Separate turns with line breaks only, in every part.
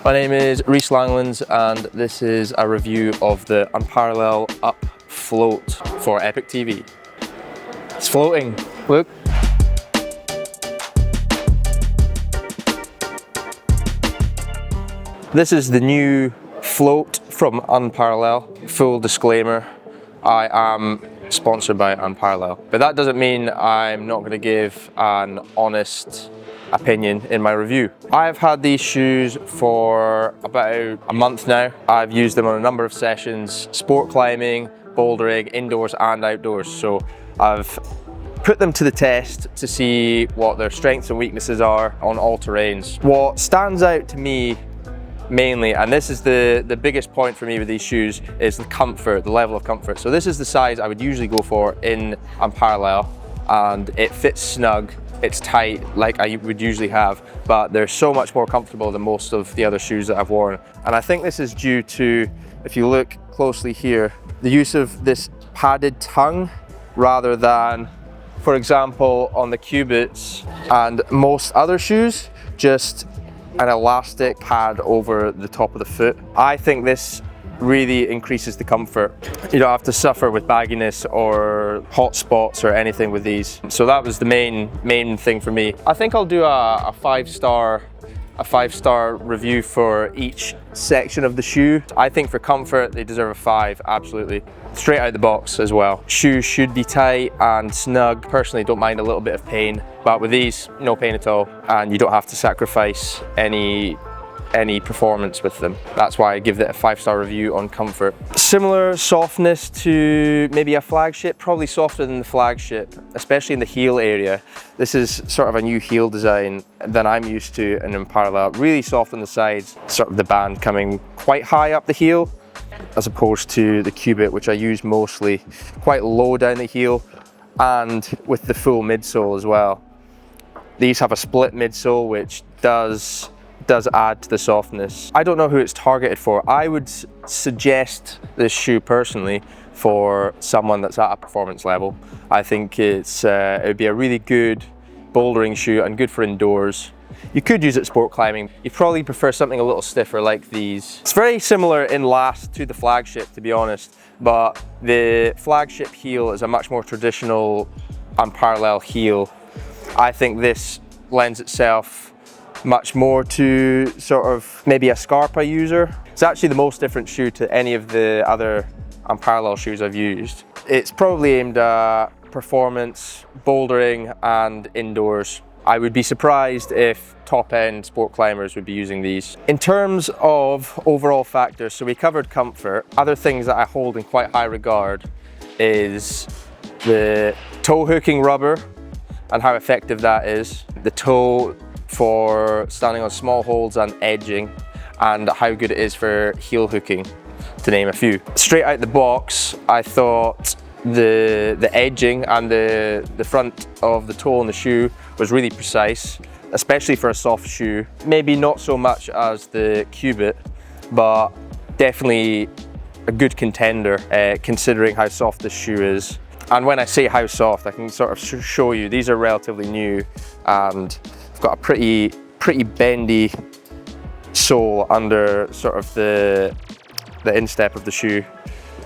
My name is Rhys Langlands and this is a review of the Unparallel UpFloat for Epic TV. It's floating, look. This is the new float from Unparallel. Full disclaimer, I am sponsored by Unparallel, but that doesn't mean I'm not going to give an honest opinion in my review. I've had these shoes for about a month now. I've used them on a number of sessions, sport climbing, bouldering, indoors and outdoors. So I've put them to the test to see what their strengths and weaknesses are on all terrains. What stands out to me mainly, and this is the biggest point for me with these shoes, is the comfort, the level of comfort. So this is the size I would usually go for in Unparallel, and it fits snug, it's tight like I would usually have, but they're so much more comfortable than most of the other shoes that I've worn. And I think this is due to, if you look closely here, the use of this padded tongue rather than, for example, on the Cubits and most other shoes, just an elastic pad over the top of the foot. I think this really increases the comfort. You don't have to suffer with bagginess or hot spots or anything with these. So that was the main thing for me. I think I'll do a five-star review for each section of the shoe. I think for comfort, they deserve a 5, absolutely. Straight out the box as well. Shoes should be tight and snug. Personally, don't mind a little bit of pain, but with these, no pain at all, and you don't have to sacrifice any performance with them. That's why I give it a 5-star review on comfort. Similar softness to maybe a flagship, probably softer than the flagship, especially in the heel area. This is sort of a new heel design than I'm used to in Unparallel. Really soft on the sides, sort of the band coming quite high up the heel, as opposed to the Cubit, which I use mostly quite low down the heel and with the full midsole as well. These have a split midsole, which does add to the softness. I don't know who it's targeted for. I would suggest this shoe personally for someone that's at a performance level. I think it would be a really good bouldering shoe and good for indoors. You could use it sport climbing. You'd probably prefer something a little stiffer like these. It's very similar in last to the flagship, to be honest, but the flagship heel is a much more traditional Unparallel heel. I think this lends itself much more to sort of maybe a Scarpa user. It's actually the most different shoe to any of the other Unparallel shoes I've used. It's probably aimed at performance, bouldering and indoors. I would be surprised if top-end sport climbers would be using these. In terms of overall factors, so we covered comfort. Other things that I hold in quite high regard is the toe hooking rubber and how effective that is. The toe for standing on small holds and edging, and how good it is for heel hooking, to name a few. Straight out the box, I thought the edging and the front of the toe on the shoe was really precise, especially for a soft shoe. Maybe not so much as the Cubit, but definitely a good contender considering how soft this shoe is. And when I say how soft, I can sort of show you, these are relatively new and I've got a pretty bendy sole under sort of the instep of the shoe,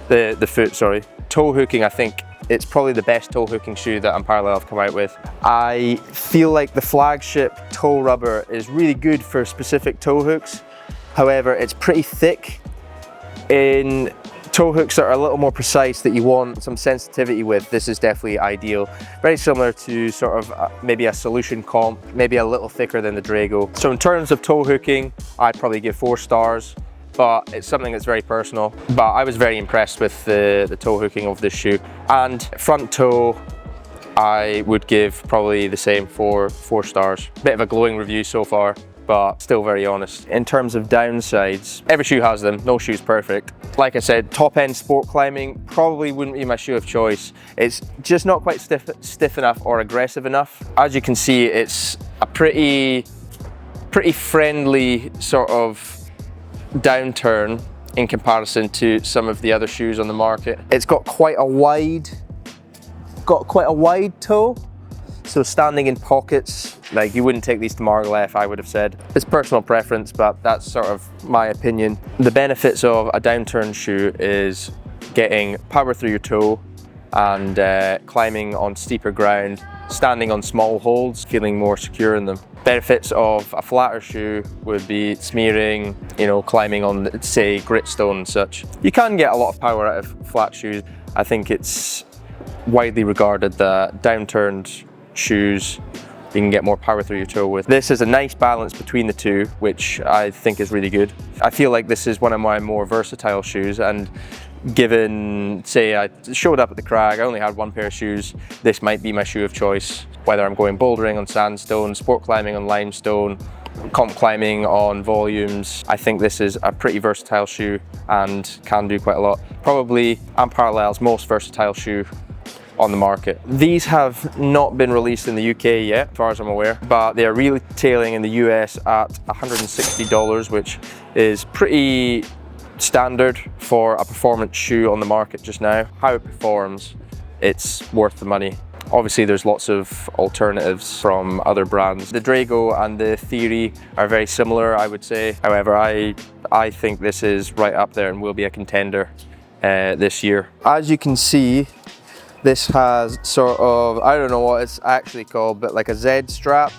the foot, sorry. Toe hooking, I think it's probably the best toe hooking shoe that Unparallel have come out with. I feel like the flagship toe rubber is really good for specific toe hooks. However, it's pretty thick in toe hooks that are a little more precise that you want some sensitivity with. This is definitely ideal. Very similar to sort of maybe a Solution comp, maybe a little thicker than the Drago. So in terms of toe hooking, I'd probably give 4 stars, but it's something that's very personal. But I was very impressed with the toe hooking of this shoe. And front toe, I would give probably the same, 4 stars. Bit of a glowing review so far, but still very honest. In terms of downsides, every shoe has them, no shoe's perfect. Like I said, top-end sport climbing probably wouldn't be my shoe of choice. It's just not quite stiff enough or aggressive enough. As you can see, it's a pretty friendly sort of downturn in comparison to some of the other shoes on the market. It's got quite a wide toe, so standing in pockets Like, you wouldn't take these to Margalef, I would have said. It's personal preference, but that's sort of my opinion. The benefits of a downturn shoe is getting power through your toe and climbing on steeper ground, standing on small holds, feeling more secure in them. Benefits of a flatter shoe would be smearing, you know, climbing on, say, gritstone and such. You can get a lot of power out of flat shoes. I think it's widely regarded that downturned shoes you can get more power through your toe with. This is a nice balance between the two, which I think is really good. I feel like this is one of my more versatile shoes, and given, say, I showed up at the crag, I only had one pair of shoes, this might be my shoe of choice. Whether I'm going bouldering on sandstone, sport climbing on limestone, comp climbing on volumes, I think this is a pretty versatile shoe and can do quite a lot. Probably Unparalleled's most versatile shoe on the market. These have not been released in the UK yet, as far as I'm aware, but they are retailing in the US at $160, which is pretty standard for a performance shoe on the market just now. How it performs, it's worth the money. Obviously there's lots of alternatives from other brands. The Drago and the Theory are very similar, I would say. However, I think this is right up there and will be a contender this year. As you can see, this has sort of, I don't know what it's actually called, but like a Z strap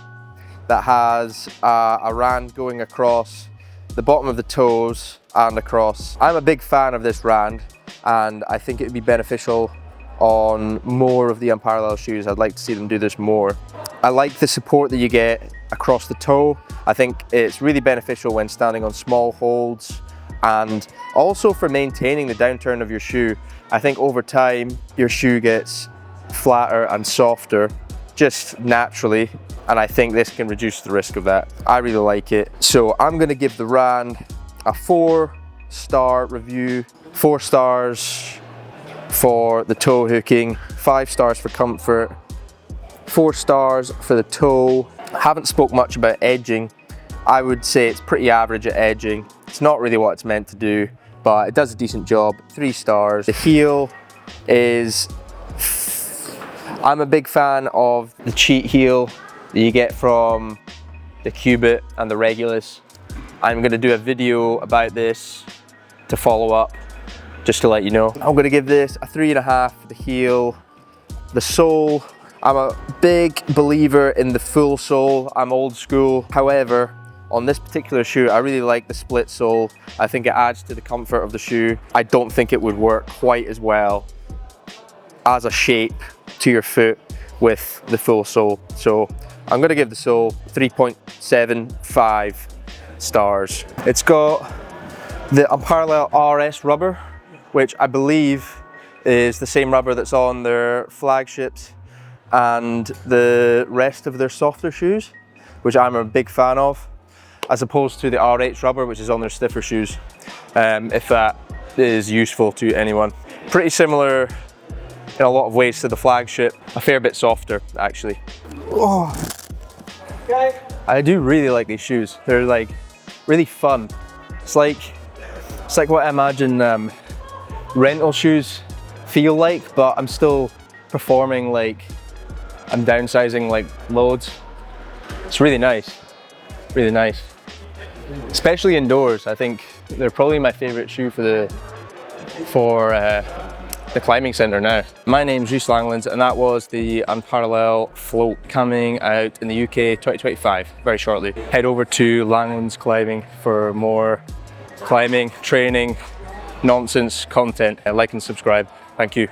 that has a rand going across the bottom of the toes and across. I'm a big fan of this rand, and I think it would be beneficial on more of the Unparalleled shoes. I'd like to see them do this more. I like the support that you get across the toe. I think it's really beneficial when standing on small holds, and also for maintaining the downturn of your shoe. I think over time your shoe gets flatter and softer just naturally, and I think this can reduce the risk of that. I really like it. So I'm gonna give the Rand a 4-star review. 4 stars for the toe hooking, 5 stars for comfort, 4 stars for the toe. I haven't spoke much about edging. I would say it's pretty average at edging. It's not really what it's meant to do, but it does a decent job. 3 stars. The heel is, I'm a big fan of the cheat heel that you get from the Cubit and the Regulus. I'm gonna do a video about this to follow up, just to let you know. I'm gonna give this a 3.5 for the heel. The sole, I'm a big believer in the full sole. I'm old school. However, on this particular shoe, I really like the split sole. I think it adds to the comfort of the shoe. I don't think it would work quite as well as a shape to your foot with the full sole. So I'm gonna give the sole 3.75 stars. It's got the Unparalleled RS rubber, which I believe is the same rubber that's on their flagships and the rest of their softer shoes, which I'm a big fan of, as opposed to the RH rubber, which is on their stiffer shoes, if that is useful to anyone. Pretty similar in a lot of ways to the flagship, a fair bit softer actually. Oh. Okay. I do really like these shoes. They're like really fun. It's like what I imagine rental shoes feel like, but I'm still performing like I'm downsizing like loads. It's really nice, really nice. Especially indoors. I think they're probably my favorite shoe for the climbing center now. My name's Rhys Langlands, and that was the Unparalleled UpFloat, coming out in the UK 2025, very shortly. Head over to Langlands Climbing for more climbing, training, nonsense content. Like and subscribe. Thank you.